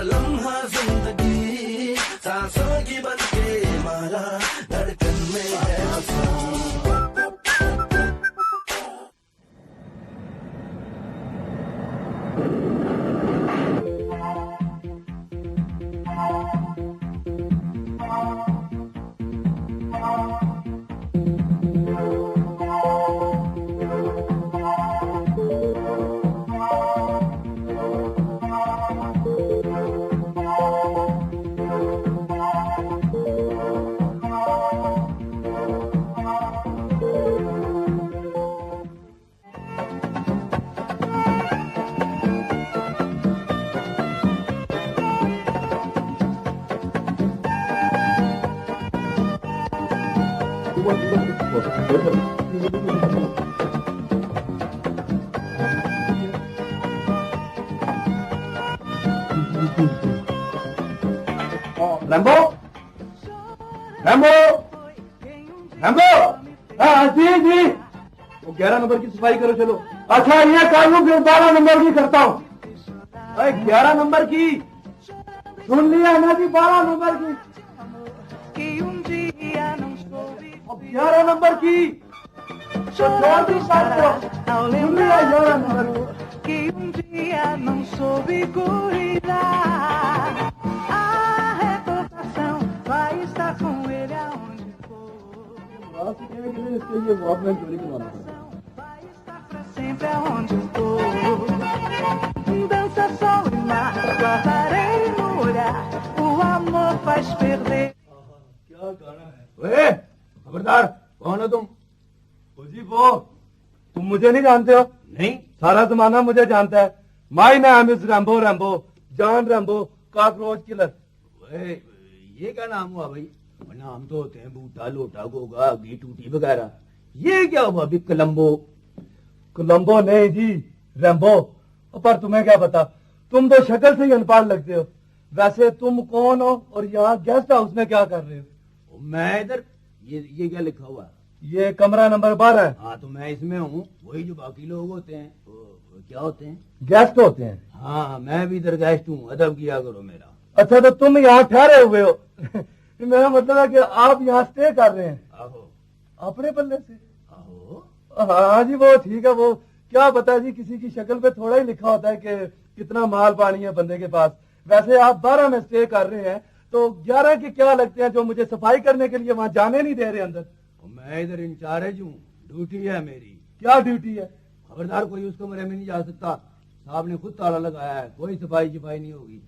लम्हा जिंदगी सांसों की बनके माला धड़कन में है वफा। रैम्बो रैम्बो रैम्बो, हाँ जी जी, वो 11 नंबर की सफाई करो चलो। अच्छा ये कर लूं फिर 12 नंबर की करता हूँ। 11 नंबर की सुन लिया ना जी, 12 नंबर की, 11 नंबर की छोड़ दी बात को, सुन लिया 11 number que dia não soube cuidar. A reputação vai estar com ele aonde for. Vai estar pra sempre aonde for. Dança sol e mar, guardarei no olhar. O amor faz perder. क्या गाना है? खबरदार, कौन हो तुम? जी वो, तुम मुझे नहीं जानते हो? नहीं, सारा जमाना मुझे जानता है। My name is Rambo, Rambo John Rambo cockroach killer. ये क्या नाम हुआ भाई? नाम तो होते हैं बूटा, लोटा, गोगा, गी, टूटी वगैरह। ये क्या हुआ अभी कोलंबो? कोलंबो नहीं जी, रैम्बो। पर तुम्हें क्या पता, तुम तो शक्ल से ही अनपढ़ लगते हो। वैसे तुम कौन हो और यहाँ गेस्ट हाउस में क्या कर रहे हो? मैं इधर, ये क्या लिखा हुआ? ये कमरा नंबर 12 है। हाँ तो मैं इसमें हूँ। वही जो बाकी लोग होते हैं वो क्या होते हैं? गेस्ट होते हैं। हाँ मैं भी इधर गेस्ट हूँ, अदब किया करो मेरा। अच्छा तो तुम यहाँ ठहरे हुए हो? मेरा मतलब है कि आप यहाँ स्टे कर रहे हैं? आहो। अपने पल्ले से? आहो। हाँ जी वो ठीक है। वो क्या पता जी, किसी की शक्ल पे थोड़ा ही लिखा होता है कि कितना माल पानी है बंदे के पास। वैसे आप 12 में स्टे कर रहे हैं तो 11 के क्या लगते हैं जो मुझे सफाई करने के लिए वहाँ जाने नहीं दे रहे अंदर? मैं इधर इंचार्ज हूँ, ड्यूटी है मेरी। क्या ड्यूटी है? खबरदार, कोई उस कमरे में नहीं जा सकता। साहब ने खुद ताला लगाया है, कोई सफाई शिफाई नहीं होगी।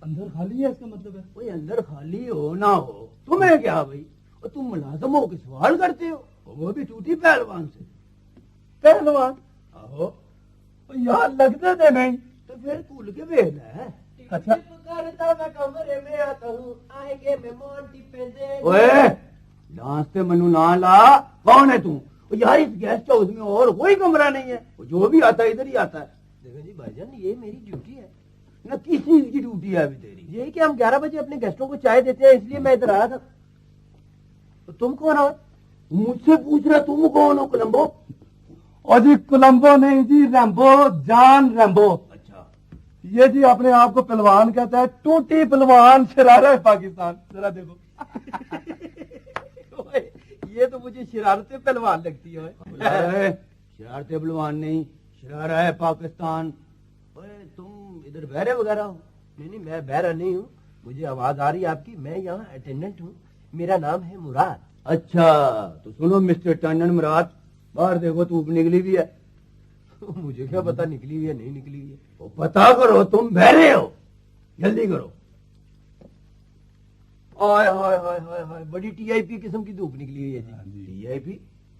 अंदर खाली है इसका मतलब है? कोई अंदर खाली हो ना हो तुम्हें क्या भाई? और तुम मुलाजम हो के सवाल करते हो, वो भी टूटी पहलवान से। पहलवान? आहो। यार लगते थे नहीं तो फिर खुल के भेजना है। अच्छा करता मैं कमरे में आता हूँ, आएंगे मेहमान टिफिन दे। ओए डांस से मनु ना ला, कौन है तू? यार इस गेस्ट हाउस में और कोई कमरा नहीं है, जो भी आता है इधर ही आता है। देखो जी भाईजान, ये मेरी ड्यूटी है ना। किस चीज की ड्यूटी है अभी तेरी? यही कि हम 11 बजे अपने गेस्टों को चाय देते हैं, इसलिए मैं इधर आया था। तो तुम कौन हो? मुझसे पूछ रहा तुम कौन हो? कोलंबो? और जी कोलंबो नहीं जी, रैम्बो, जॉन रैम्बो। अच्छा ये जी अपने आप को पहलवान कहता है, टूटी पहलवान शरारा है पाकिस्तान। जरा देखो। ये तो मुझे शरारतें पहलवान लगती है। शरारतें पहलवान नहीं, शरारा है पाकिस्तान। ओए तुम इधर बहरे वगैरह हो? नहीं मैं बहरा नहीं हूँ, मुझे आवाज आ रही है आपकी। मैं यहाँ अटेंडेंट हूँ, मेरा नाम है मुराद। अच्छा तो सुनो मिस्टर टंडन मुराद, बाहर देखो धूप निकली हुई है। मुझे क्या पता निकली हुई है नहीं निकली हुई है। तो पता करो, तुम बहरे हो, जल्दी करो। हाय हाय हाय हाय हाय, बड़ी टीआईपी किस्म की धूप निकली हुई है जी। टीआईपी?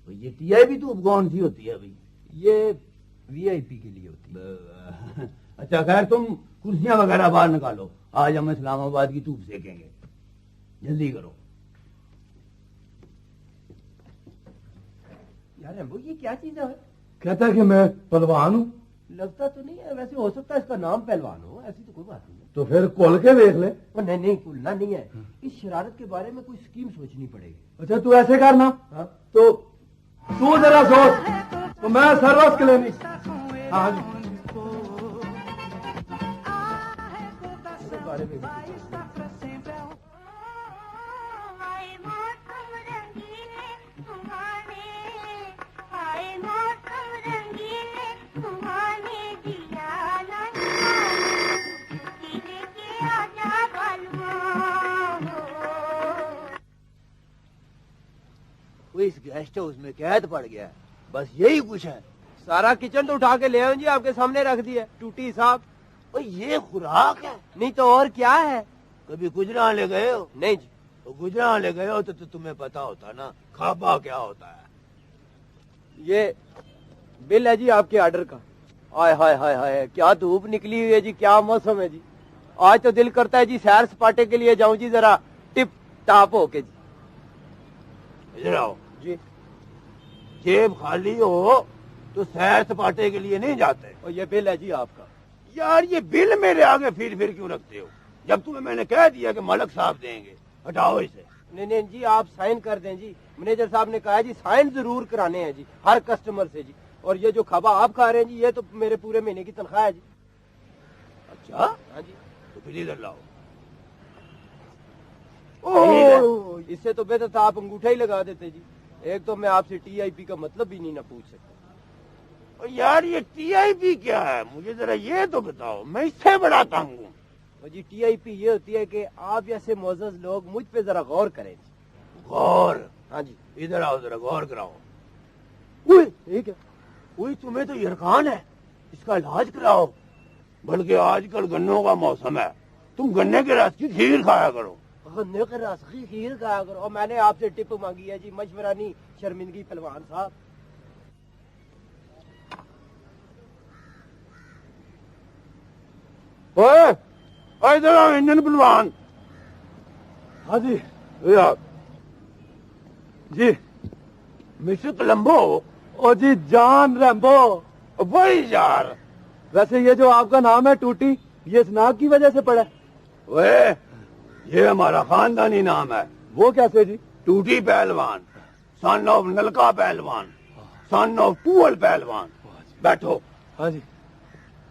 ये टीआईपी धूप कौन सी होती है भाई? ये वीआईपी के लिए होती है। अच्छा खैर, तुम कुर्सियां वगैरह बाहर निकालो, आज हम इस्लामाबाद की धूप सेकेंगे। जल्दी करो। यार वो ये क्या चीज है? कहता है कि मैं पहलवान हूँ। लगता तो नहीं है, वैसे हो सकता है इसका नाम पहलवान हो, ऐसी तो कोई बात नहीं है। तो फिर खोल के देख ले। नहीं कुलना नहीं है, इस शरारत के बारे में कोई स्कीम सोचनी पड़ेगी। अच्छा तू ऐसे करना। हाँ? तो तू जरा सोच, तो मैं सर्विस क्लिनिक। हाँ जी। बारे में भी vai कुछ estar pra sempre. आए मौसम रंगीले सुहाने, आए मौसम रंगीले सुहाने, दिया सीने के आजा वो इस गेस्ट हाउस में कैद पड़ गया है, बस यही कुछ है। सारा किचन तो उठा के ले आऊं जी, आपके सामने रख दिया टूटी साहब। और ये खुराक है? नहीं तो और क्या है? कभी गुजराले गए हो? नहीं जी। तो गुजराले गए हो तो तुम्हें पता होता ना खाबा क्या होता है। ये बिल है जी आपके ऑर्डर का। हाय हाय हाय हाय, क्या धूप निकली हुई है जी, क्या मौसम है जी। आज तो दिल करता है जी सैर सपाटे के लिए जाऊं जी, जरा टिप टाप होके जी। इधर आओ जी। जेब खाली हो तो सैर सपाटे के लिए नहीं जाते। और ये बिल है जी आपका। यार ये बिल मेरे आगे फिर क्यों रखते हो, जब तुम्हें मैंने कह दिया कि मलक साहब देंगे। हटाओ इसे। नहीं नहीं जी, आप साइन कर दें जी, मैनेजर साहब ने कहा है जी साइन जरूर कराने हैं जी हर कस्टमर से जी। और ये जो खाबा आप खा रहे हैं जी, ये तो मेरे पूरे महीने की तनख्वाह है जी। अच्छा हाँ जी। तो फिर इधर लाओ। ओह, इससे तो बेहतर था आप अंगूठा ही लगा देते जी। एक तो मैं आपसे टीआईपी का मतलब भी नहीं ना पूछ सकता। और यार ये टीआईपी क्या है, मुझे जरा ये तो बताओ, मैं इससे बड़ा तंग हूँ। और जी टीआईपी ये होती है कि आप जैसे मोअज़्ज़ज़ लोग मुझ पे जरा गौर करें। गौर? हाँ जी। इधर आओ जरा गौर कराओ। ठीक है। उई तुम्हें तो यरकान है, इसका इलाज कराओ। बल्कि आजकल गन्नों का मौसम है, तुम गन्ने के रस की खीर खाया करो। गन्ने के रस की खीर खाया करो। और मैंने आपसे टिप मांगी है जी, मशवरा नहीं शर्मिंदगी पहलवान साहब। ओए इधर आओ इंजन पहलवान। हाँ जी। यार जी। मिस्टर कोलंबो। ओ जी जान रैम्बो। वही यार। वैसे ये जो आपका नाम है टूटी, ये इस नाम की वजह से पड़ा है? वे ये हमारा खानदानी नाम है। वो कैसे जी? टूटी पहलवान, सन ऑफ नलका पहलवान, सन ऑफ टूअल पहलवान। बैठो। हाँ जी।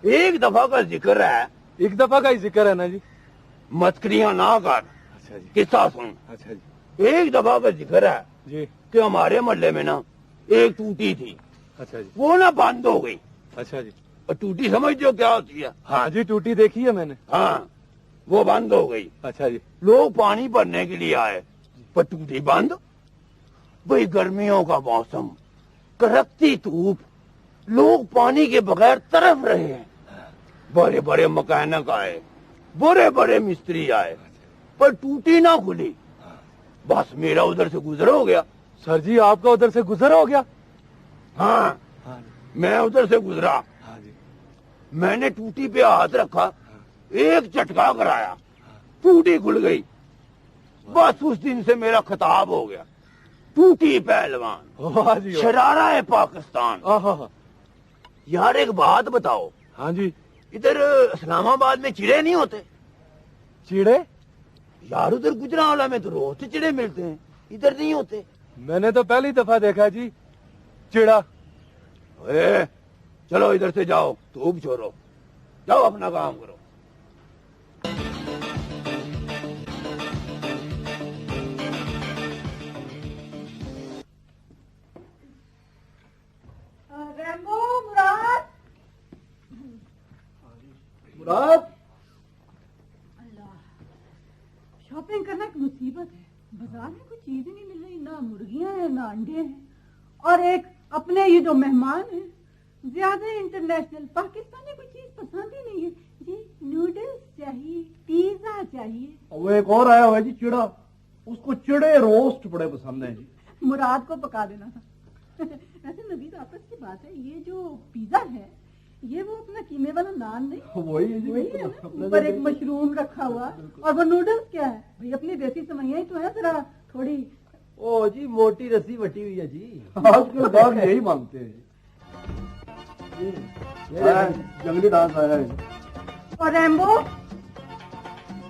एक दफा का जिक्र है। एक दफा का ही जिक्र है ना जी। मस्करियां ना कर। अच्छा जी। किस्सा सुन। अच्छा जी। एक दफा का जिक्र है जी। कि हमारे मोहल्ले में ना एक टूटी थी, अच्छा जी। वो ना बंद हो गई। अच्छा जी। और टूटी समझते हो क्या होती है? हाँ जी, टूटी देखी है मैंने। हाँ, वो बंद हो गई। अच्छा जी। लोग पानी भरने के लिए आए, पर टूटी बंद। वही गर्मियों का मौसम, कड़कती धूप, लोग पानी के बगैर तरफ रहे हैं। बड़े बड़े मकैनिक आए, बड़े बड़े मिस्त्री आए, पर टूटी ना खुली। बस मेरा उधर से गुजर हो गया। सर जी आपका उधर से गुजर हो गया? हाँ, हाँ मैं उधर से गुजरा। हाँ जी। मैंने टूटी पे हाथ रखा, एक झटका कराया, टूटी खुल गई। बस उस दिन से मेरा खिताब हो गया, टूटी पहलवान, वाह जी वाह। शरारा है पाकिस्तान। हाँ। यार एक बात बताओ, हाँ जी। इधर इस्लामाबाद में चिड़े नहीं होते? चिड़े? यार उधर गुजरावाला में तो रोज से चिड़े मिलते हैं, इधर नहीं होते। मैंने तो पहली दफा देखा जी चिड़ा। चलो इधर से जाओ, धूप छोड़ो, जाओ अपना काम करो। रैम्बो, मुराद। मुराद, अल्लाह, शॉपिंग करना एक मुसीबत है। बाजार में कोई चीज ही नहीं मिल रही, ना मुर्गियां हैं ना अंडे हैं। और एक अपने ये जो मेहमान हैं ज्यादा इंटरनेशनल पाकिस्तानी कोई चीज पसंद ही नहीं है जी। नूडल्स चाहिए, पिज्जा चाहिए। वो एक और आया हुआ है जी चिड़ा, उसको चिड़े रोस्ट बड़े पसंद है जी। मुराद को पका देना था। वैसे नवीद आपस की बात है, ये जो पिज्जा है ये वो अपना कीमे वाला नान नहीं? वही है जी। वही है ना, ऊपर एक मशरूम रखा हुआ। और वो नूडल्स क्या है भाई, अपनी देसी समैया ही तो है, जरा थोड़ी। ओ जी मोटी रस्सी बटी हुई है जी। आजकल गाँव यही मांगते हैं जी। जंगली डांस आया है। और रैम्बो,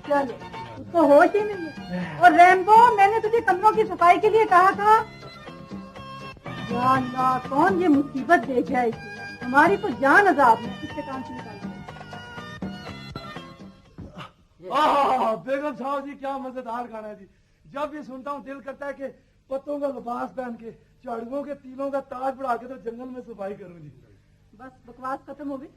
चलो उसको होश ही नहीं है। और रैम्बो, मैंने तुझे कमरों की सफाई के लिए कहा था। या अल्लाह, कौन ये मुसीबत दे गया इसे, हमारी तो जान अजाब है। इसके काम से निकाल। बेगम साहब जी क्या मजेदार गाना है जी। जब ये सुनता हूँ दिल करता है कि पत्तों का लिबास पहन के झाड़ुओं के तीलों का ताज बढ़ा के तो जंगल में सफाई करूँ जी। बस बकवास खत्म हो गई।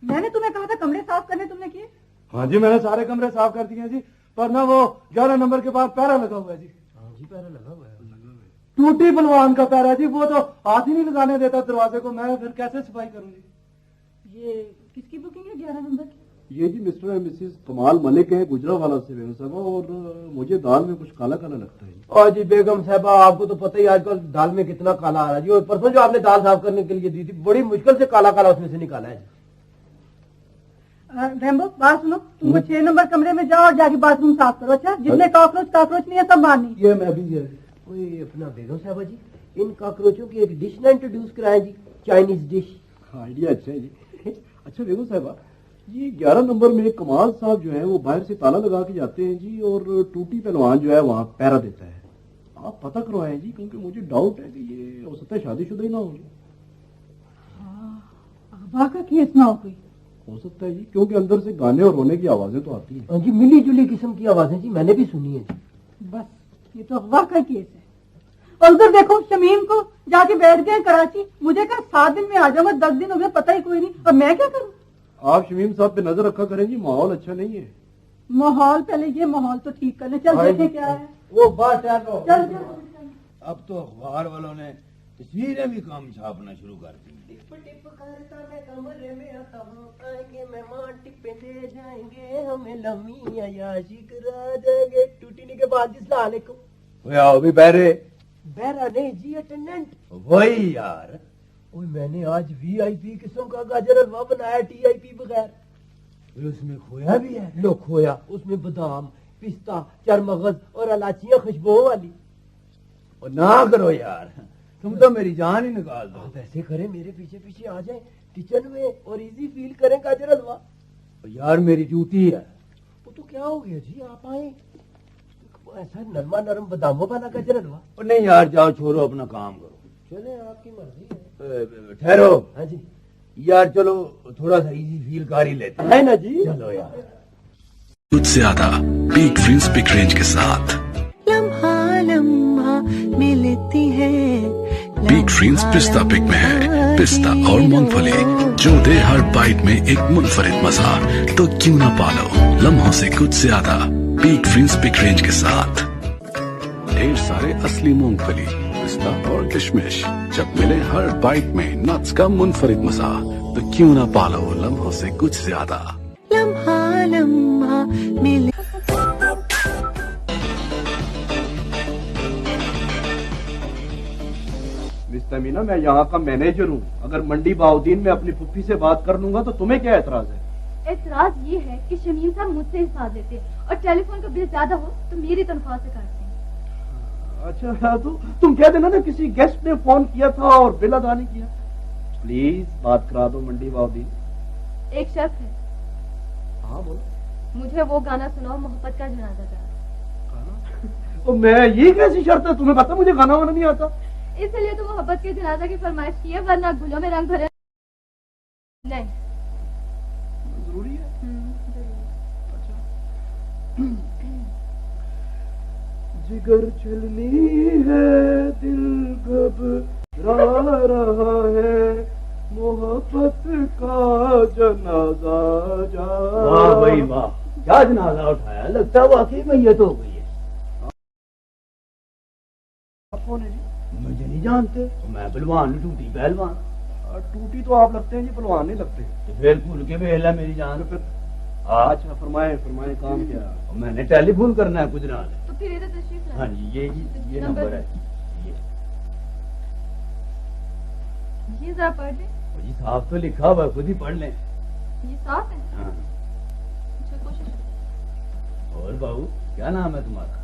मैंने तुम्हें कहा था कमरे साफ करने, तुमने किए? हाँ जी मैंने सारे कमरे साफ कर दिए हैं जी, पर ना वो 11 नंबर के बाद पैरा लगा हुआ है जी। हाँ जी पैरा लगा हुआ है। टूटी पहलवान का पैरा जी, वो तो हाथ ही नहीं लगाने देता दरवाजे को, मैं फिर कैसे सफाई करूंगी? ये किसकी बुकिंग है 11 नंबर की? ये जी मिस्टर एंड मिसेस कमाल मलिक है गुजरावाला से बेगम साहब, और मुझे दाल में कुछ काला काला लगता है। और जी बेगम साहबा आपको तो पता ही आजकल दाल में कितना काला आ रहा है जी। और परसों जो आपने दाल साफ करने के लिए दी थी बड़ी मुश्किल से काला काला उसमें से निकाला है। रैम्बो बात सुनो, तुम 6 नंबर कमरे में जाओ और जाके बाथरूम साफ करो। अच्छा, जितने कॉकरोच नहीं है सब बाहर नहीं। ये मैं भी है। कोई अपना बेगम साहबा जी इन कॉकरोचों की एक डिश ना इंट्रोड्यूस कराएं जी, चाइनीज डिश। आइडिया अच्छा है जी। अच्छा बेगम साहबा, ये 11 नंबर में कमाल साहब जो है वो बाहर से ताला लगा के जाते हैं जी, और टूटी पहलवान जो है वहाँ पैरा देता है। आप पता करवाएं जी, क्योंकि मुझे डाउट है कि ये हो सकता है शादीशुदा ही ना हो। अगवा का केस ना हो कोई? हो सकता है जी, क्योंकि अंदर से गाने और रोने की आवाजें तो आती हैं। हाँ जी मिली जुली किस्म की आवाजें जी, मैंने भी सुनी है जी। बस ये तो अगवा का केस है। और उधर देखो शमीम को जाके बैठ गए कराची, मुझे कहा 7 दिन में आ जाऊंगा, 10 दिन हो गए पता ही कोई नहीं। और मैं क्या करूं? आप शमीम साहब पे नजर रखा करें जी, माहौल अच्छा नहीं है। माहौल पहले ये माहौल तो ठीक करने, चल देखे क्या है। वो बात है तो चल चल। अब तो अखबार वालों ने तस्वीरें भी कम छापना शुरू कर दी। टिप टिप करता मैं कमरे में आता हूँ, आएंगे मेहमान टिप्पे दे जाएंगे, हमें लम्मी अयाशी करा देंगे। टूटने के बाद अस्सलाम वालेकुम। अभी बहरे बहरा नहीं जी, अटेंडेंट। वही यार, ओए मैंने आज VIP किस्म का गाजर हलवा बनाया TIP बगैर। फिर उसमें खोया भी है। लो खोया, उसमें बादाम पिस्ता चरमगज और इलायचियां खुशबू वाली। और ना करो यार, तुम तो मेरी जान ही निकाल दो। आप ऐसे करें मेरे पीछे पीछे आ जाए किचन में और इजी फील करें गाजर हलवा। यार मेरी ड्यूटी है। वो तो क्या हो गया जी, आप आए ऐसा नरमा नरम बादामों वाला गाजर हलवा। और नहीं यार, जाओ छोड़ो अपना काम करो। चले आपकी मर्जी है। ठहरो हाँ जी यार, चलो थोड़ा सा इजी फील कर ही लेते हैं। है ना जी। चलो यार। कुछ ज्यादा पीक फ्रीज पिक रेंज के साथ लम्हा लम्हा मिलती है। पीक फ्रीज पिस्ता पिक में है पिस्ता और मूंगफली, जो दे हर बाइट में एक मुनफरिद मजा। तो क्यों ना पालो लम्हों से कुछ ज्यादा पीक फ्रीज पिक रेंज के साथ। ढेर सारे असली मूंगफली पिस्ता और किशमिश, जब मिले हर बाइट में नट्स का मुनफरिद मजा। तो क्यों ना पालो लम्हों से कुछ ज्यादा। लम्हा लम्हा मिल मिस तमीना, मैं यहाँ का मैनेजर हूँ। अगर मंडी बाउद्दीन में अपनी फुफ्फी से बात कर लूंगा तो तुम्हें क्या एतराज है? एतराज ये है कि शमीम साहब मुझसे हिसाब लेते हैं और टेलीफोन का बिल ज्यादा हो तो मेरी तनख्वाह से काटते हैं। अच्छा तो तुम कह देना ना किसी गेस्ट ने फोन किया था और बिल अदा नहीं किया। प्लीज बात करा दो मंडी बाउद्दीन। एक शर्त है। हाँ बोलो। मुझे वो गाना सुनाओ, मोहब्बत का जनाजा गा। तो मैं ये कैसी शर्त है? तुम्हें पता मुझे गाना वाना नहीं आता। इसलिए तो मोहब्बत के जनाजा की फरमाइश की है, वरना गुलों में रंग भरे नहीं। जरूरी है। जिगर चलनी है, दिल घबरा रहा है, मोहब्बत का जनाजा जा। वाह भाई वाह, क्या जनाजा उठाया, लगता है वाकई मैयत हो गई है। आप कौन है जी? मुझे नहीं जानते, मैं पहलवान टूटी पहलवान। टूटी तो आप लगते हैं जी, पहलवान नहीं लगते। तो फिर भूल के बेहला मेरी जान। तो फिर आज अच्छा फरमाए फरमाए, काम क्या? मैंने टेलीफोन करना है गुजरात। तो फिर इधर तशरीफ लाए। हाँ जी, ये नंबर है। ये जरा पढ़ ले। जी साफ तो लिखा हुआ है, खुद ही पढ़ लें। ये साफ है। हाँ। अच्छा कोशिश करो। और बाबू क्या नाम है तुम्हारा?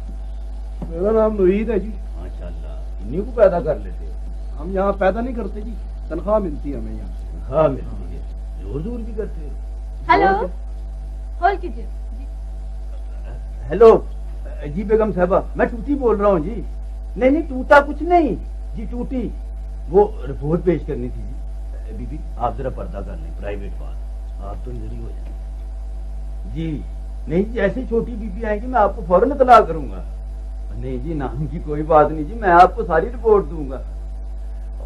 मेरा नाम नवीद है जी। माशाल्लाह, इन्हीं को पैदा कर लेते हो। हम यहाँ पैदा नहीं करते जी, तनख्वाह मिलती है हमें यहाँ से। हाँ मिलती है, जोर जोर भी करते हो। हेलो, होल्ड कीजिए जी। हेलो जी बेगम साहबा, मैं टूटी बोल रहा हूँ जी। नहीं नहीं, टूटा कुछ नहीं जी, टूटी वो रिपोर्ट पेश करनी थी जी। बीबी आप जरा पर्दा कर लें, प्राइवेट बात। आप तो इधर ही हो जाए जी। नहीं जी, जैसे छोटी बीबी आएगी मैं आपको फौरन इत्तला करूंगा। नहीं जी, नाम की कोई बात नहीं जी, मैं आपको सारी रिपोर्ट दूंगा।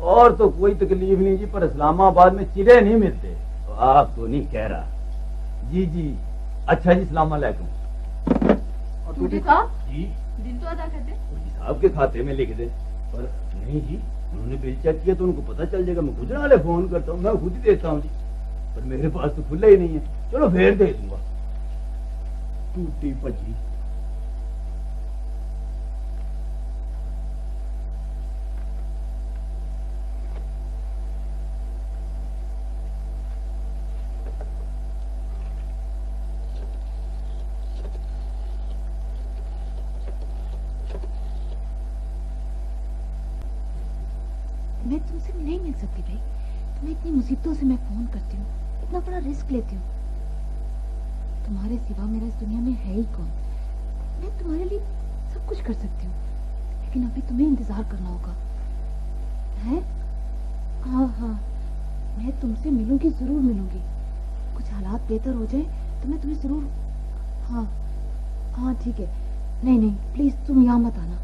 और तो कोई तकलीफ नहीं जी, पर इस्लामाबाद में चिड़े नहीं मिलते। तो आपको नहीं कह रहा। जी जी, अच्छा जी, सलाम अलैकुम। टूटी साहब जी, बिल तो अदा कर दे। जी साहब के खाते में लिख दे। पर नहीं जी, उन्होंने बिल चेक किया तो उनको पता चल जाएगा। मैं गुजरा वाले फोन करता हूँ, मैं खुद ही देता हूँ जी, पर मेरे पास तो खुला ही नहीं है। चलो फिर दे दूंगा। टूटी भजी। मैं तुमसे नहीं मिल सकती भाई। तुम्हें इतनी मुसीबतों से मैं फोन करती हूँ, इतना बड़ा रिस्क लेती हूँ। तुम्हारे सिवा मेरा इस दुनिया में है ही कौन। मैं तुम्हारे लिए सब कुछ कर सकती हूँ, लेकिन अभी तुम्हें इंतजार करना होगा। है? हाँ हाँ, मैं तुमसे मिलूंगी, जरूर मिलूंगी। कुछ हालात बेहतर हो जाए तो मैं तुम्हें जरूर। हाँ हाँ ठीक है। नहीं नहीं, प्लीज तुम यहाँ मत आना।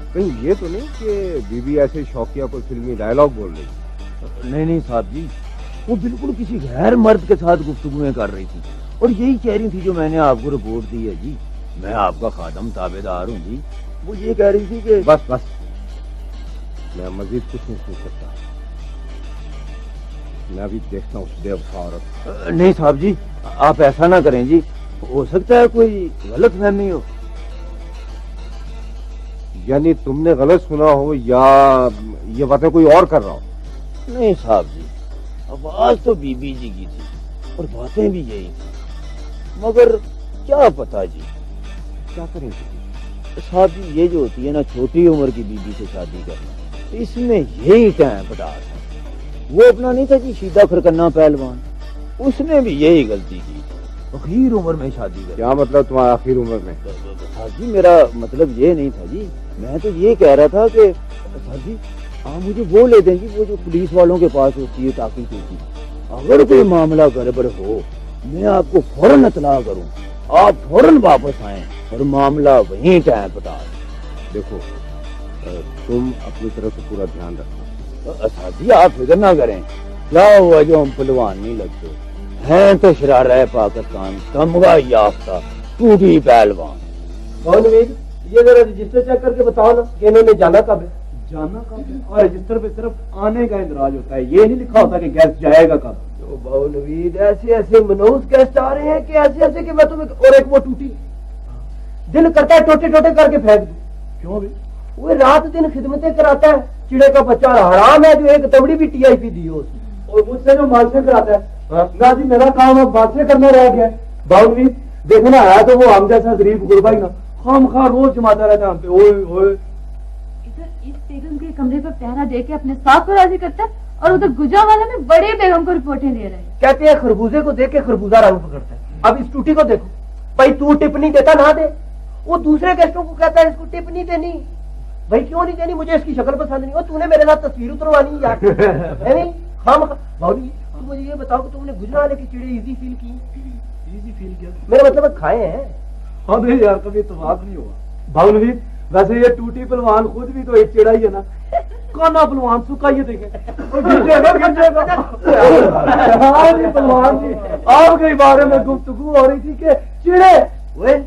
कहीं ये तो नहीं कि बीबी ऐसे शौकिया कोई फिल्मी डायलॉग बोल रही? नहीं साहब जी, वो बिल्कुल किसी गैर मर्द के साथ गुफ्तगुएं कर रही थी और यही कह रही थी जो मैंने आपको रिपोर्ट दी है जी। मैं आपका खादम ताबेदार हूँ जी। वो ये कह रही थी कि बस बस, मैं मजीद कुछ नहीं सुन सकता। मैं अभी देखता हूँ उस बेवफा औरत। नहीं साहब जी, आप ऐसा ना करें जी, हो सकता है कोई गलत फहमी हो। यानी तुमने गलत सुना हो या ये बातें कोई और कर रहा हो? नहीं साहब जी, आवाज तो बीबी जी की थी और बातें भी यही थी, मगर क्या पता जी। क्या करें साहब जी, ये जो होती है ना छोटी उम्र की बीबी से शादी करना, इसमें यही टाइम पटा था। वो अपना नहीं था जी सीधा खरकन्ना पहलवान, उसने भी यही गलती की, आखिर उम्र में शादी कर। क्या मतलब तुम्हारा आखिर उम्र में? साहब जी, मेरा मतलब ये नहीं था जी, मैं तो ये कह रहा था कि साहब जी आप मुझे वो ले दें जी, वो जो पुलिस वालों के पास होती है ताकीद होती है। अगर कोई मामला गड़बड़ हो मैं आपको फौरन इत्तला करूं, आप फौरन वापस आए और मामला वहीं टाइम पटा। देखो, तुम अपनी तरफ से पूरा ध्यान रखना। साहब जी आप फिक्र ना करें, क्या हुआ जो हम पहलवान नहीं लगते हैं, तो शरारा पाकिस्तान तमगा याफ्ता टूटी पहलवान। ये जरा रजिस्टर चेक करके बताओ ना कि इन्होंने जाना कब है। जाना कब है? और रजिस्टर पे सिर्फ आने का इंदराज होता है, ये नहीं लिखा होता कि गैस जाएगा कब। तो बाउलवीद ऐसे ऐसे मनोज गेस्ट आ रहे हैं कि ऐसे ऐसे कि मैं तुम्हें। और एक वो टूटी, दिल करता है टोटे टोटे करके फेंक दूं। क्यों भी? वो रात दिन खिदमतें कराता है, चिड़े का बच्चा हराम है जो एक तबड़ी भी टीआईपी दी हो उसने। और मुझसे जो मालसे कराता है गाजी, मेरा काम अब मालसे करना रह गया। बाउलवीद देखना है तो वो हम जैसा गरीब गुरबा ही ना खाम खा रोज जमाता रहता है हम पे। ओए ओए, इधर इस बेगम के कमरे पर पहरा दे के अपने साथ को राजी करता है और उधर गुजरावाला में बड़े बेगम को रिपोर्टें दे रहे हैं। कहते हैं खरबूजे को देख के खरबूजा रंग पकड़ता है। अब इस टूटी को देखो, भाई तू टिप्पणी देता ना दे, वो दूसरे गेस्टों को कहता है इसको टिप्पणी देनी। भाई क्यों नहीं देनी? मुझे इसकी शक्ल पसंद नहीं। और तूने मेरे साथ तस्वीर उतरवानी यार है नहीं? हम भाभी तुम मुझे ये बताओ कि तुमने गुजरावाले की चिड़े इजी फील की? इजी फील किया? मेरा मतलब खाए हैं। हाँ नहीं यार, कभी इत्तेफाक नहीं हुआ। भावनवीर वैसे ये टूटी पहलवान खुद भी तो एक चिड़ा ही है ना। काना पहलवान सुखा ये देखे पहलवान जी, आपके बारे में गुफ्तगू हो रही थी कि चिड़े। वे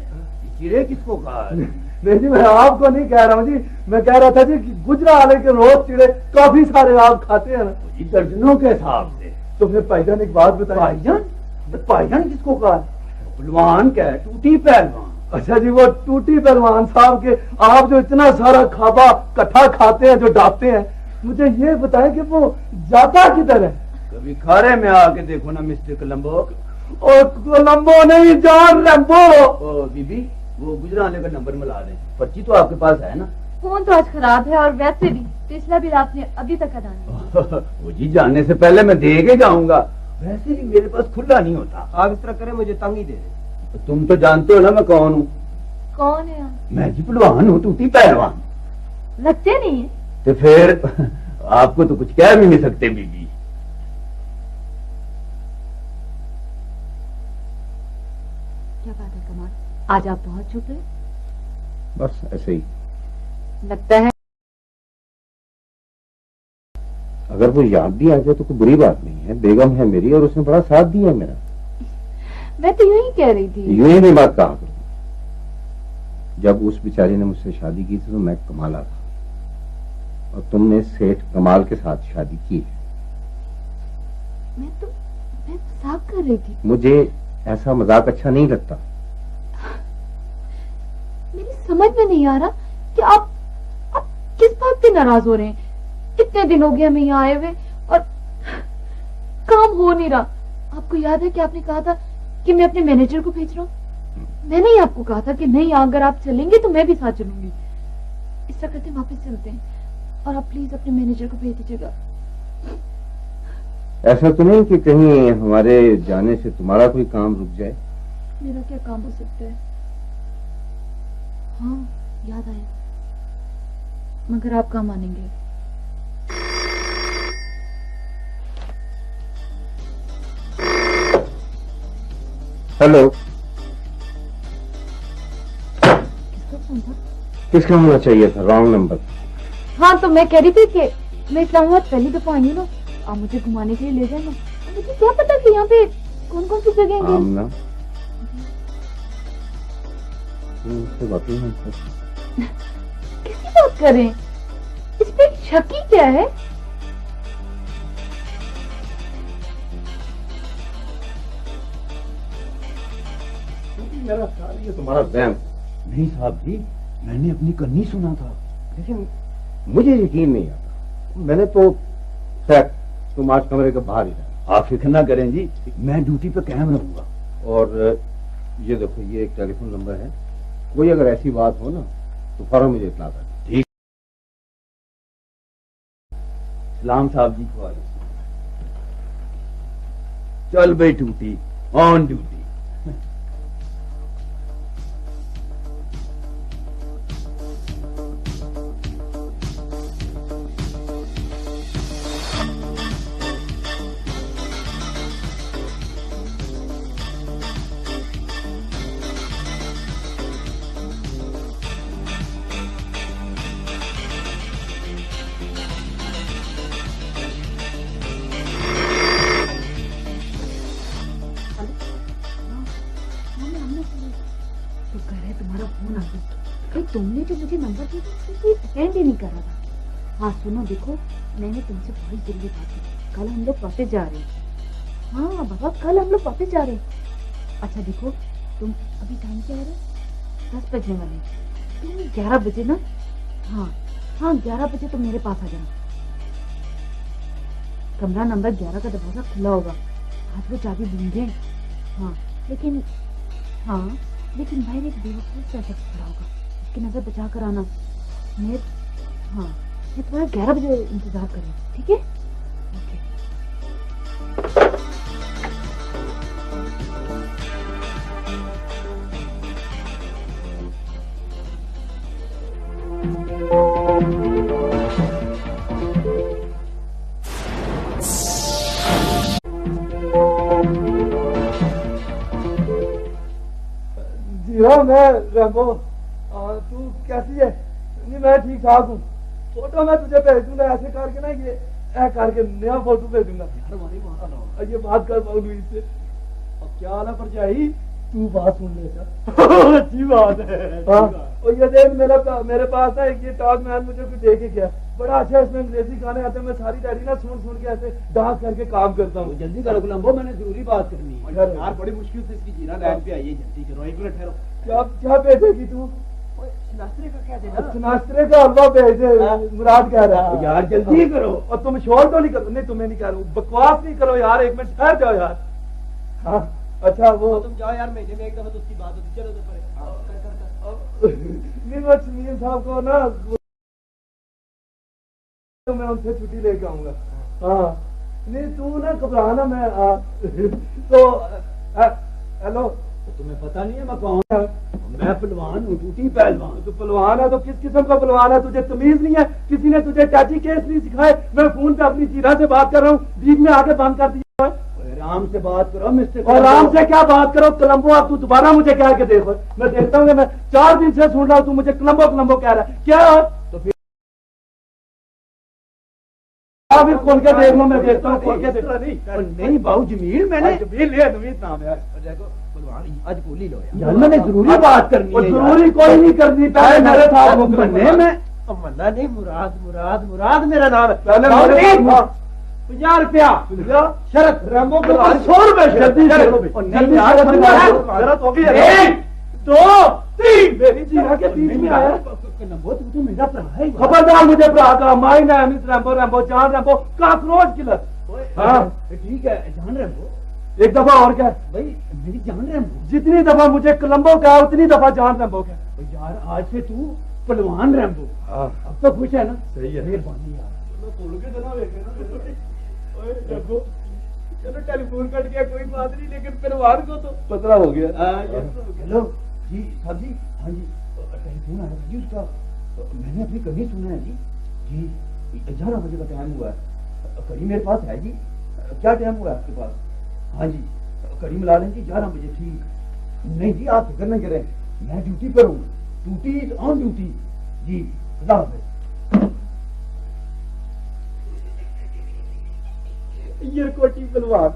चिड़े किसको कहा? नहीं जी, मैं आपको नहीं कह रहा हूँ जी, मैं कह रहा था जी कि गुजरावाले के रोज चिड़े काफी सारे आप खाते हैं ना, दर्जनों के हिसाब से। तो फिर भाईजान एक बात बताइए। भाईजान? भाईजान किसको कहा? पहलवान क्या है? टूटी पहलवान। अच्छा जी, वो टूटी पहलवान साहब के आप जो इतना सारा खाबा इकट्ठा खाते हैं, जो डालते हैं, मुझे ये बताएं कि वो जाता किधर है? कभी खारे में आके देखो ना मिस्टर कोलंबो। और कोलंबो नहीं, जॉन रैम्बो। ओ बीबी, वो गुजरावाले का नंबर मिला दे, पर्ची तो आपके पास है ना? फोन तो आज खराब है और वैसे भी पिछला बिल आपने अभी तक अदा नहीं। वो जी जाने से पहले मैं दे के जाऊंगा, वैसे भी मेरे पास खुला नहीं होता। आप इस तरह करें, मुझे तंग ही दे दें। तुम तो जानते हो ना मैं कौन हूँ। कौन है आप? मैं जी पहलवान हूँ, टूटी पहलवान। लगते नहीं है। तो फिर आपको तो कुछ कह भी नहीं सकते बीबी। क्या बात है कमाल, आज आप बहुत छुप रहे। बस ऐसे ही। लगता है अगर वो याद भी आ जाए तो कोई बुरी बात नहीं है, बेगम है मेरी और उसने बड़ा साथ दिया मेरा। मैं तो यूं ही कह रही थी। यूं ही नहीं बात कहा करूं। जब उस बेचारी ने मुझसे शादी की थी तो मैं कमाला था और तुमने सेठ कमाल के साथ शादी की है। मैं मजाक कर रही थी। मुझे ऐसा मजाक अच्छा नहीं लगता। मेरी समझ में नहीं आ रहा कि आप किस बात पे नाराज हो रहे हैं। कितने दिन हो गए हमें यहाँ आए हुए और काम हो नहीं रहा। आपको याद है कि आपने कहा था कि मैं अपने मैनेजर को भेज रहा हूँ। मैंने ही आपको कहा था कि नहीं, अगर आप चलेंगे तो मैं भी साथ चलूंगी। इस तरह करते वापस चलते हैं और आप प्लीज अपने मैनेजर को भेज दीजिएगा। ऐसा तो नहीं कि कहीं हमारे जाने से तुम्हारा कोई काम रुक जाए। मेरा क्या काम हो सकता है? हाँ, याद आया, मगर आप कहाँ मानेंगे। हेलो। किसका फोन था? किसका होना चाहिए था? Wrong number. हाँ, तो मैं कह रही थी कि मैं इस्लामाबाद पहली दफा आई हूँ ना, आप मुझे घुमाने के लिए ले जाना। मुझे क्या पता कि यहाँ पे कौन कौन सी जगह हैं। आमना, मुझसे बात नहीं है। किसकी बात कर रहे हैं? इस पे शक ही क्या है? मेरा ख्याल ये तुम्हारा वहम। नहीं साहब जी, मैंने अपनी कन्नी सुना था, लेकिन मुझे यकीन नहीं आता। मैंने तो खैर तुम आज कमरे के बाहर ही रहना। आप फिक्र ना करें जी, मैं ड्यूटी पे कायम रहूंगा। और ये देखो, ये एक टेलीफोन नंबर है, कोई अगर ऐसी बात हो ना तो फौरन मुझे इत्तला कर। ठीक। सलाम साहब जी। चल भाई टूटी, ऑन ड्यूटी। तुमने जो मुझे नंबर दिया था कोई अटेंड ही नहीं कर रहा था। हाँ सुनो, देखो मैंने तुमसे बहुत जरूरी बात की। कल हम लोग वापस जा रहे हैं। हाँ बाबा, कल हम लोग वापस जा रहे हैं। अच्छा देखो, तुम अभी टाइम क्या है? 10 बजने वाले। तुम 11 बजे ना, हाँ 11 बजे तुम मेरे पास आ जाना। कमरा नंबर 11 का दरवाजा खुला होगा। हाथ में चाबी ढूंढे। हाँ लेकिन भाई एक बेवकूफ सा शख्स खड़ा होगा, उसकी नजर बचा कर आना। मैं तुम्हारा 11 बजे इंतजार करूँ, ठीक है? ओके। जी हाँ, मैं रैम्बो। तू कैसी है? नहीं, मैं ठीक ठाक हूँ। फोटो मैं तुझे भेज दूंगा ऐसे करके ना, ये करके नया फोटो भेजूंगा। ये बात कर पाऊ लुईस से। अब क्या हाल है परछाई? तू बात सुन ले। अच्छी बात है। हाँ, और ये देख मेरे पास है ये टॉक मैन, मुझे कुछ दे के गया। बड़ा अच्छा इसमें अंग्रेजी गाने आते हैं। मैं सारी डायरी ना सुन के ऐसे डांस करके काम करता हूँ। जल्दी करो गुलाम्बो, मैंने जरूरी बात करनी है यार। यार। बड़ी मुश्किल से इसकी जीरा लाइन पे आई है। जल्दी करो, 1 मिनट ठहरो। क्या भेजेगी तू? नाश्ते का क्या देना? नाश्ते का हलवा भेज दे, मुराद कह रहा है। यार जल्दी करो। और तुम शोर तो नहीं करो। नहीं, तुम्हें नहीं कह रहा हूँ, बकवास नहीं करो यार। 1 मिनट ठहर जाओ यार। हाँ अच्छा, वो तुम जाओ यार, महीने में एक दफा तो उसकी बात होती। चलो तो नहीं, वो चमीन साहब को ना, तो मैं उनसे छुट्टी लेके आऊंगा। हाँ नहीं, तू ना घबराना। मैं तो हेलो, तुम्हें पता नहीं है मैं कौन है? मैं पहलवान हूँ, टूटी पहलवान। तू पहलवान है तो किस किस्म का पहलवान है? तुझे तमीज नहीं है? किसी ने तुझे टैची केस नहीं सिखाए? मैं फोन पे अपनी जीरा से बात कर रहा हूँ, बीच में आके बंद कर दिया है। आराम से बात करो मिस्टर। और आराम से क्या बात करो कलम्बो? अब तू दोबारा मुझे कह के देखो, मैं देखता हूँ कि मैं 4 दिन से सुन रहा हूँ तू मुझे कलम्बो कलम्बो कह रहा है। क्या है? तो फिर फिर खोल के देख लो, मैं देखता हूँ खोल के देख। नहीं बाबू जमील, मैंने जमील है, जमील नाम है। आज गोली लो यार मैंने जरूरी बात करनी है। जरूरी कोई नहीं करनी, पहले मेरे साथ बनने में मन्ना नहीं, मुराद मेरा नाम है। पहले 50 रुपया शरत रैम्बो के 100 रुपए जल्दी 1 2 3 मेरी जीरा के बीच में आया। तू मेरा भरा है। खबरदार मुझे भरा का। My name is Rambo, Rambo जान रैम्बो काकरोच किलर। हाँ ठीक है जान रैम्बो। एक दफा और क्या भाई मेरी जान रैम्बो। जितनी दफा मुझे कलम्बो कहा उतनी दफा जान रैम्बो क्या। यार आज से तू पहलवान रैम्बो। अब तो खुश है ना? सही है। मेहरबानी यार। चलो टेलीफोन कट गया कोई बात नहीं, लेकिन पहलवान को तो पता हो गया। हेलो जी साहब जी। हाँ जी टेलीफोन आया जी उसका। मैंने अपनी कमी सुना है जी। जी 11 बजे का टाइम हुआ है। कड़ी मेरे पास है जी। क्या टाइम हुआ है आपके पास? हाँ जी कड़ी मिला लें जी 11 बजे। ठीक नहीं जी आप फिक्र नहीं करें, मैं ड्यूटी पर हूँ। ड्यूटी इज ऑन ड्यूटी जी। अल्लाह हाफ़िज़। ये कोटी पहलवान।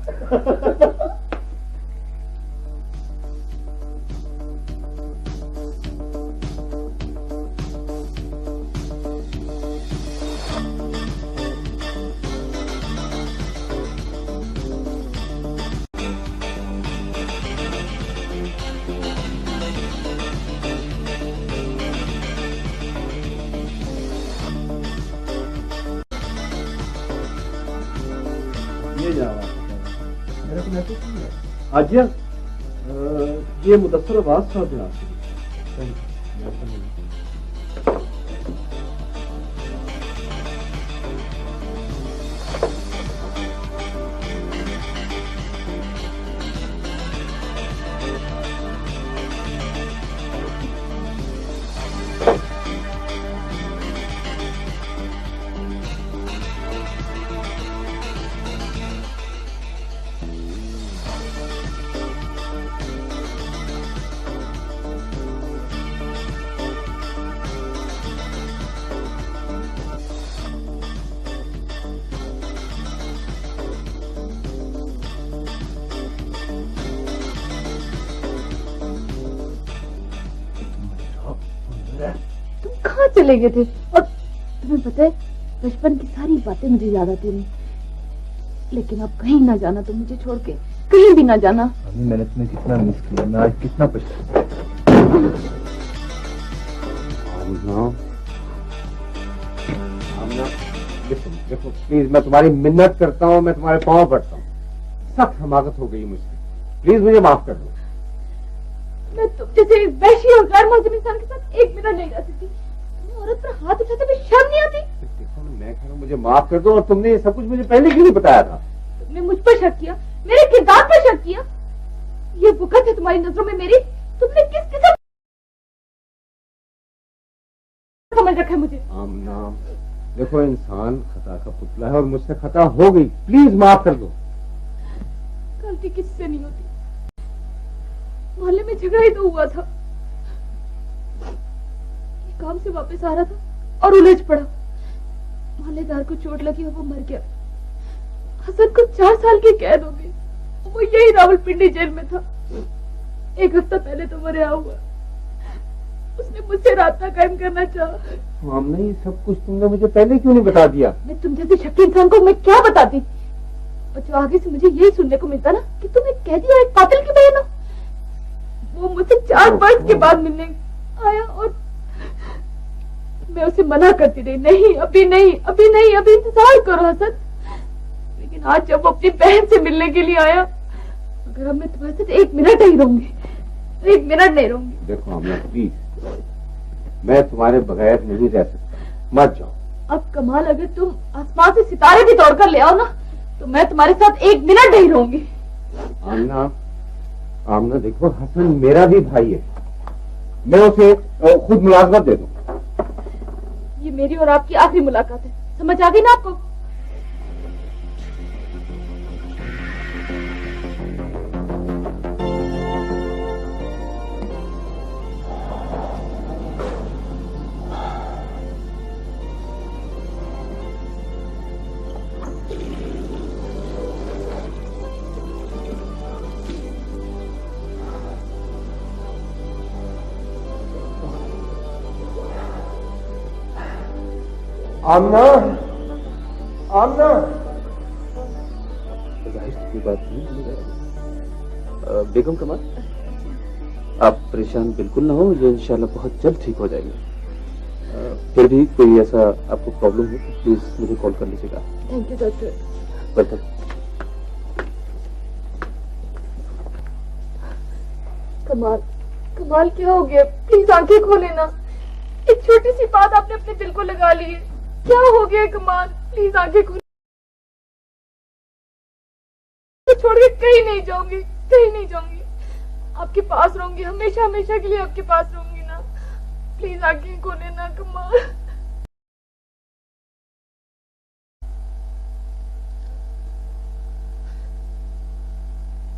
मेरा तो मैसेज नहीं है। आज ये मुदस्सर आवाज साहब जनाब कहाँ चले गए थे? और तुम्हें पता है बचपन की सारी बातें मुझे याद आती नहीं, लेकिन अब कहीं ना जाना, तुम मुझे छोड़ के कहीं भी ना जाना। अभी मैंने तुम्हें कितना मिस किया, मैं आज कितना पछताता। देखो प्लीज मैं तुम्हारी मिन्नत करता हूँ, मैं तुम्हारे पाँव पड़ता हूँ। सख्त हमाकत हो गई मुझसे, प्लीज मुझे माफ कर दो। मैं तुम जैसे वैशी और गैर मौसमी इंसान के साथ एक मिनट नहीं रह सकती। तुम्हें औरत पर हाथ उठाते हुए शर्म नहीं आती? देखो मैं कह रहा हूँ मुझे माफ कर दो, और तुमने ये सब कुछ मुझे पहले क्यों नहीं बताया था? तुमने मुझ पर शक किया, मेरे किरदार पर शक किया। ये वक़्त है तुम्हारी नजरों में मेरी। तुमने किस किस्म समझ रखा है मुझे? आमना देखो इंसान खता का पुतला है और मुझसे खता हो गई, प्लीज माफ कर दो। गलती किससे नहीं होती, मोहल्ले में झगड़ा ही तो हुआ था। काम से वापस आ रहा था और उलझ पड़ा। मोहल्लेदार को चोट लगी और वो मर गया। हसन को 4 साल की कैद हो गई। वो यही रावलपिंडी जेल में था। 1 हफ्ता पहले तो वो रिहा हुआ। उसने मुझसे रास्ता कायम करना चाहा। आमना ये सब कुछ तुमने मुझे पहले क्यों नहीं बता दिया? मैं तुम जैसे शक्की इंसान को मैं क्या बताती? और जो आगे से मुझे यही सुनने को मिलता ना कि तुम एक कैदी और एक कातिल की बहन हो। वो मुझसे 4 वर्ष के बाद मिलने आया और मैं उसे मना करती रही, नहीं अभी नहीं, अभी नहीं, अभी इंतजार करो हसन। लेकिन आज जब वो अपनी बहन से मिलने के लिए आया, अगर अब मैं तुम्हारे साथ 1 मिनट नहीं रहूंगी, 1 मिनट नहीं रहूंगी। देखो आमना प्लीज, मैं तुम्हारे बगैर नहीं रह सकता, मत जाओ। अब कमाल, अगर तुम आसमान से सितारे भी तोड़कर ले आओ ना, तो मैं तुम्हारे साथ 1 मिनट नहीं रहूंगी। आमना आमना देखो, हसन मेरा भी भाई है, मैं उसे खुद मुलाकात दे दूं। ये मेरी और आपकी आखिरी मुलाकात है, समझ आ गई ना आपको? आमना, आमना, की बात नहीं। बेगम कमाल, आप परेशान बिल्कुल ना हो, ये इंशाल्लाह बहुत जल्द ठीक हो जाएंगे। फिर भी कोई ऐसा आपको प्रॉब्लम हो तो प्लीज मुझे कॉल कर लीजिएगा। Thank you doctor. वेलकम। कमाल, कमाल क्या हो गया? प्लीज आंखें खोले ना, एक छोटी सी बात आपने अपने दिल को लगा ली है। क्या हो गया कमाल? प्लीज आंखें खोले। छोड़ के कहीं नहीं जाऊंगी, कहीं नहीं जाऊंगी, आपके पास रहूंगी, हमेशा हमेशा के लिए आपके पास रहूंगी ना। प्लीज आंखें खोले ना कमाल।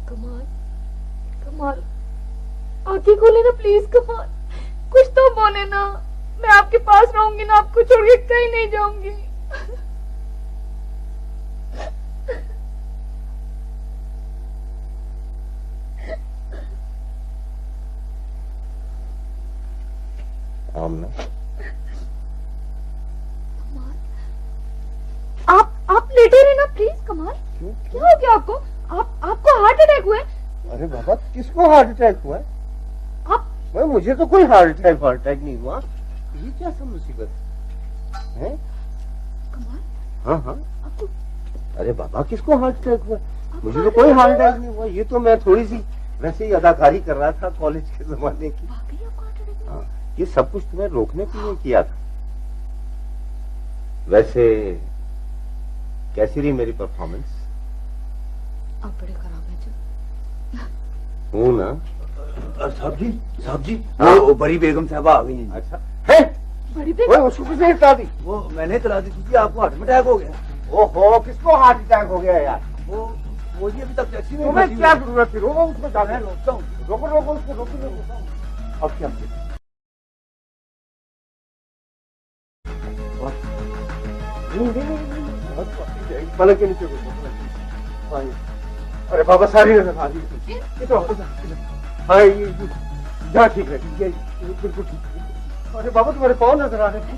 कमाल, कमाल, आंखें खोले ना प्लीज कमाल, कुछ तो बोले ना। मैं आपके पास रहूंगी ना, आपको छोड़ के कहीं नहीं जाऊंगी। आमना, आप लेटे रहे ना प्लीज कमाल। क्या हो गया आपको? आपको हार्ट अटैक हुआ है? अरे बाबा, किसको हार्ट अटैक हुआ है? आप मुझे तो कोई हार्ट अटैक नहीं हुआ। ये क्या सब मुसीबत है? कमाल, हाँ हाँ, आपको अरे बाबा, किसको हार्ट अटैक हुआ? मुझे तो कोई हार्ट अटैक नहीं हुआ। ये तो मैं थोड़ी सी वैसे ही अदाकारी कर रहा था कॉलेज के जमाने की। वाकई आपको हार्ट अटैक हुआ? ये सब कुछ तुम्हें रोकने के लिए किया था। वैसे कैसी रही मेरी परफॉर्मेंस? आप बड़े खराब हैं जी। हूँ ना? साहब जी, वो बड़ी बेगम साहबा आ गई हैं। अच्छा है? बड़ी बेगम? उसको किसने इतला दी? वो मैंने तला दी थी, आपको हार्ट अटैक हो गया। ओहो, किसको हार्ट अटैक हो गया यार? वो जी अभी तक टैक्सी में तुम्हें क्या जरूरत थी? रोको उसको, जाने रोकता हूँ। रोको उसको, रोको। अब क्या? पलक के नीचे घुसो। अरे बाबा, सारी नजर आ रही है। हाँ, ये यहाँ ठीक है, ये बिल्कुल ठीक। अरे बाबा, तुम्हारे पाँव नजर आ रहे हैं।